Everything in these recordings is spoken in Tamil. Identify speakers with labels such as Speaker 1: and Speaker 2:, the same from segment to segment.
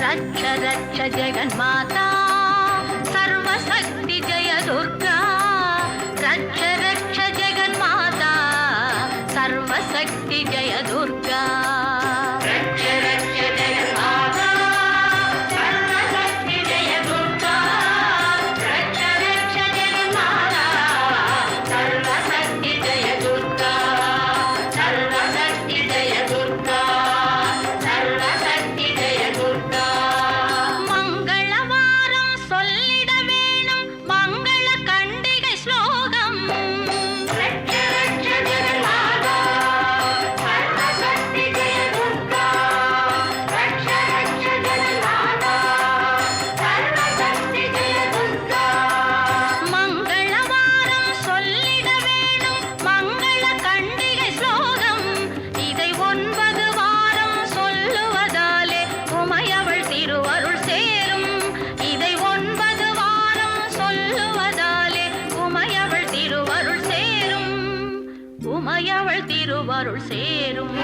Speaker 1: रक्ष रक्ष जगन्माता सर्वशक्ति जय दुर्गा रक्ष रक्ष जगन्माता सर्वशक्ति जय दुर्गा रक्ष रक्ष जगन्माता सर्वशक्ति जय दुर्गा रक्ष रक्ष जगन्माता सर्वशक्ति जय दुर्गा सर्वशक्ति जय दुर्गा सर्वशक्ति जय दुर्गा मंगलवारम சொல்லிட வேணும் மங்கள கண்டிகை ஸ்லோகம் ரட்ச ரட்ச ஜெகன்மாதா சர்வசக்தி ஜெய துர்கா ரட்ச ரட்ச ஜெகன்மாதா சர்வசக்தி ஜெய துர்கா மங்களவாரம் சொல்லிட வேணும் மங்கள கண்டிகை ஸ்லோகம் இதை 9 வாரம் சொல்லுவதாலே உமையவள் திருவருள் சேரும் இதை 9 வாரம் சொல்லுவதாலே உமையவள் திருவருள் சேரும் உமையவள் திருவருள் சேரும்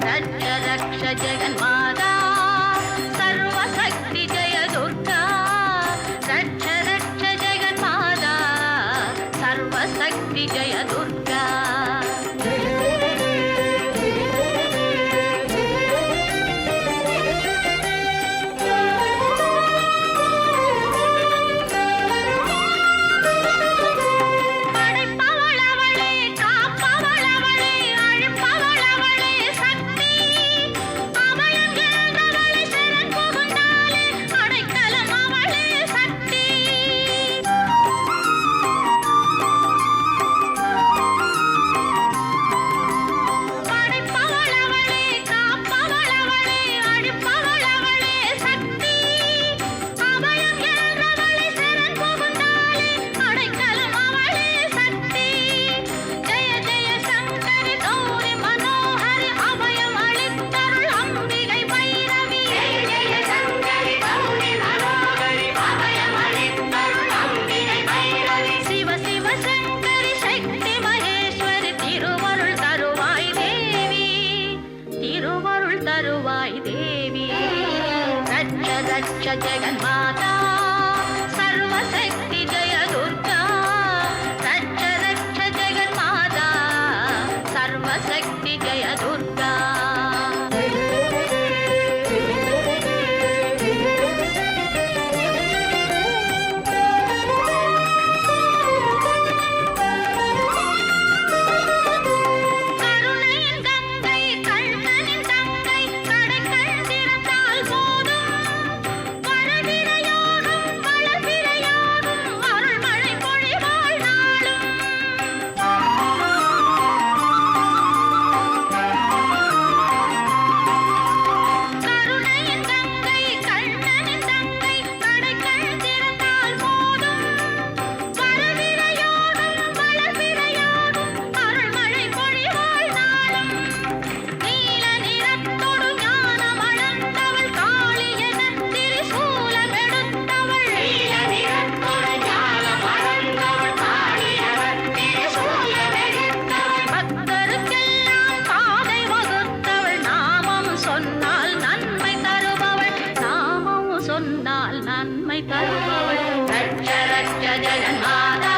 Speaker 1: ரட்ச ரக்ஷ ஜெகன்மாதா சர்வசக்தி ஜெய துர்கா ரட்ச ரட்ச ஜெகன்மாதா சர்வசக்தி ஜெய துர்கா படைப்பவள் அவளே காப்பவள் அவளே அழிப்பவள் அவளே சக்தி அபயம் என்றவளை சரண் புகுந்தாலே அடைக்கலம் அவளே சக்தி படைப்பவள் அவளே காப்பவள் அவளே அழிப்பவள் அவளே சக்தி அபயம் என்றவளை சரண் புகுந்தாலே அடைக்கலம் அவளே சக்தி ஜெய ஜெய சங்கரி கௌரி மனோஹரி அபயம் அளித்தருள் அம்பிகை பைரவி ஜெய ஜெய சங்கரி கௌரி மனோஹரி அபயம் அளித்தருள் அம்பிகை பைரவி சிவ சிவ சங்கரி சக்தி மகேஸ்வரி திருவருள் தருவாய் தேவி திருவருள் தருவாய் தேவி ரட்ச ரட்ச ஜெகன்மாதா சர்வசக்தி ஜெய துர்கா ரட்ச ரட்ச ஜெகன்மாதா சர்வசக்தி ஜெய துர்கா கருணையின் கங்கை கண்ணனின் தங்கை கடைக்கண் திறந்தால் போதும் வரவிரையோடும் வளர்பிறையோடும் அருள்மழை பொழிவாள் நாளும் கருணையின் கங்கை கண்ணனின் தங்கை கடைக்கண் திறந்தால் போதும் வரவிரையோடும் வளர்பிறையோடும் அருள்மழை பொழிவாள் நாளும் நீல நிறத்தொடு ஞானம் அளந்தவள் காளி என திரிசூலம் எடுத்தவள் நீல நிறத்தொடு ஞானம் அளந்தவள் காளி என திரிசூலம் எடுத்தவள் பக்தருக்கெல்லாம் பாதை வகுத்தவள் நாமம் சொன்னால் நன்மை தருபவள் நாமம் சொன்னால் நன்மை தருபவள் ரட்ச ரட்ச ஜெகன்மாதா